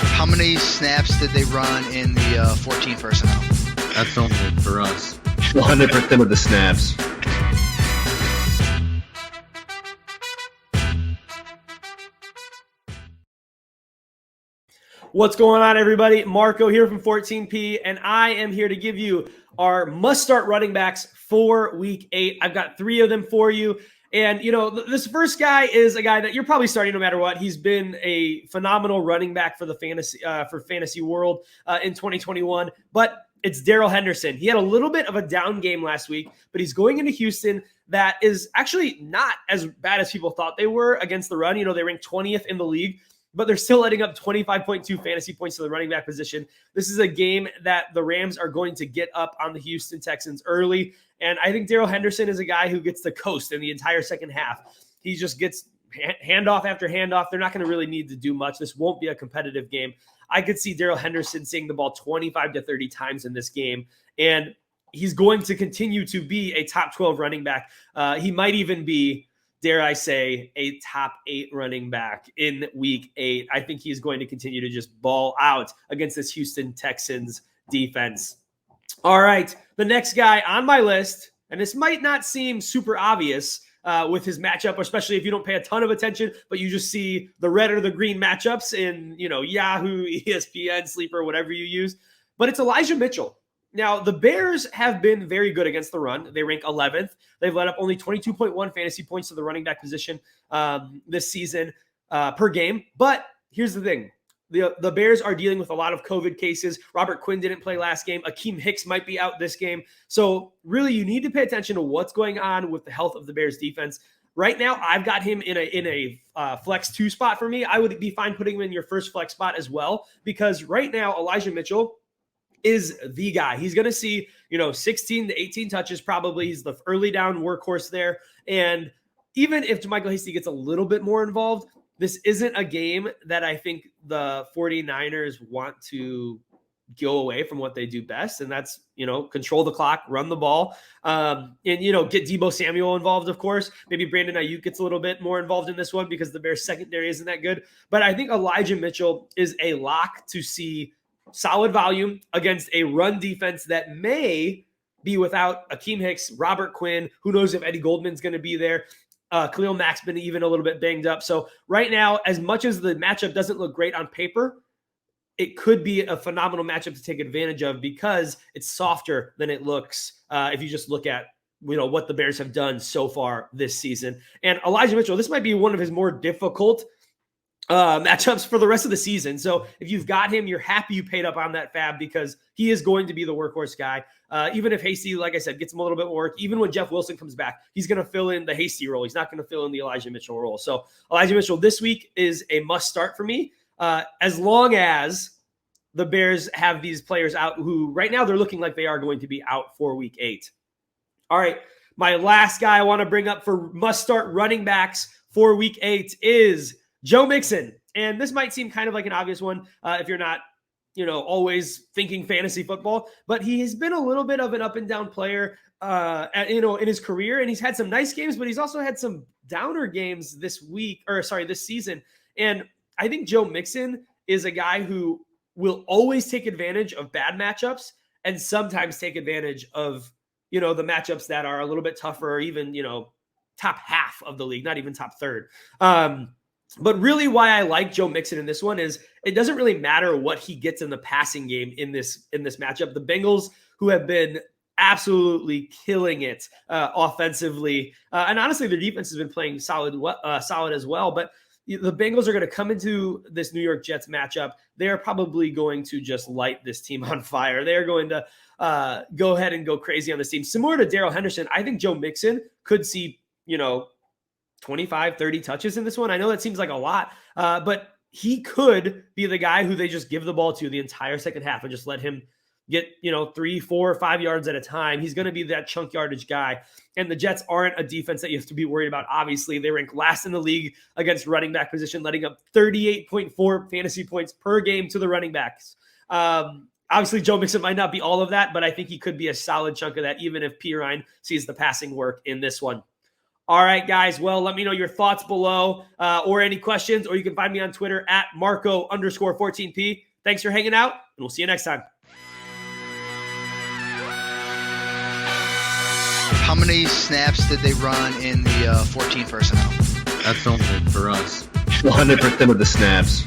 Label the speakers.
Speaker 1: How many snaps did they run in the 14 personnel?
Speaker 2: That's only for us.
Speaker 3: 100% of the snaps.
Speaker 4: What's going on, everybody? Marco here from 14P, and I am here to give you our must-start running backs for Week 8. I've got 3 of them for you. And, this first guy is a guy that you're probably starting no matter what. He's been a phenomenal running back for the fantasy world in 2021. But it's Darrell Henderson. He had a little bit of a down game last week, but he's going into Houston that is actually not as bad as people thought they were against the run. They ranked 20th in the league, but they're still letting up 25.2 fantasy points to the running back position. This is a game that the Rams are going to get up on the Houston Texans early. And I think Darrell Henderson is a guy who gets the coast in the entire second half. He just gets handoff after handoff. They're not going to really need to do much. This won't be a competitive game. I could see Darrell Henderson seeing the ball 25 to 30 times in this game. And he's going to continue to be a top 12 running back. He might even be, dare I say, a top 8 running back in Week 8. I think he's going to continue to just ball out against this Houston Texans defense. All right, the next guy on my list, and this might not seem super obvious with his matchup, especially if you don't pay a ton of attention, but you just see the red or the green matchups in, Yahoo, ESPN, Sleeper, whatever you use. But it's Elijah Mitchell. Now, the Bears have been very good against the run. They rank 11th. They've let up only 22.1 fantasy points to the running back position this season per game. But here's the thing. The Bears are dealing with a lot of COVID cases. Robert Quinn didn't play last game. Akeem Hicks might be out this game. So really, you need to pay attention to what's going on with the health of the Bears defense. Right now, I've got him in a flex 2 spot for me. I would be fine putting him in your first flex spot as well, because right now, Elijah Mitchell is the guy. He's going to see, 16 to 18 touches probably. He's the early down workhorse there. And even if JaMychal Hasty gets a little bit more involved, this isn't a game that I think the 49ers want to go away from what they do best. And that's, control the clock, run the ball, and, get Deebo Samuel involved, of course. Maybe Brandon Ayuk gets a little bit more involved in this one because the Bears secondary isn't that good. But I think Elijah Mitchell is a lock to see solid volume against a run defense that may be without Akeem Hicks, Robert Quinn. Who knows if Eddie Goldman's going to be there? Khalil Mack's been even a little bit banged up. So right now, as much as the matchup doesn't look great on paper, it could be a phenomenal matchup to take advantage of because it's softer than it looks if you just look at what the Bears have done so far this season. And Elijah Mitchell, this might be one of his more difficult matchups for the rest of the season. So if you've got him, you're happy you paid up on that fab because he is going to be the workhorse guy. Even if Hasty, like I said, gets him a little bit more work, even when Jeff Wilson comes back, he's going to fill in the Hasty role. He's not going to fill in the Elijah Mitchell role. So Elijah Mitchell this week is a must start for me, as long as the Bears have these players out who right now they're looking like they are going to be out for Week 8. All right, my last guy I want to bring up for must start running backs for Week 8 is Joe Mixon. And this might seem kind of like an obvious one if you're not, always thinking fantasy football, but he has been a little bit of an up and down player, in his career. And he's had some nice games, but he's also had some downer games this season. And I think Joe Mixon is a guy who will always take advantage of bad matchups and sometimes take advantage of, the matchups that are a little bit tougher, or even, top half of the league, not even top third. But really why I like Joe Mixon in this one is it doesn't really matter what he gets in the passing game in this matchup. The Bengals, who have been absolutely killing it offensively, and honestly, their defense has been playing solid as well. But the Bengals are going to come into this New York Jets matchup. They're probably going to just light this team on fire. They're going to go ahead and go crazy on this team. Similar to Darrell Henderson, I think Joe Mixon could see, 25, 30 touches in this one. I know that seems like a lot, but he could be the guy who they just give the ball to the entire second half and just let him get, 3, 4, 5 yards at a time. He's going to be that chunk yardage guy. And the Jets aren't a defense that you have to be worried about. Obviously, they rank last in the league against running back position, letting up 38.4 fantasy points per game to the running backs. Obviously, Joe Mixon might not be all of that, but I think he could be a solid chunk of that, even if P. Ryan sees the passing work in this one. All right, guys. Well, let me know your thoughts below or any questions, or you can find me on Twitter at Marco_14P. Thanks for hanging out, and we'll see you next time.
Speaker 1: How many snaps did they run in the 14 personnel?
Speaker 2: That's only for us.
Speaker 3: 100% of the snaps.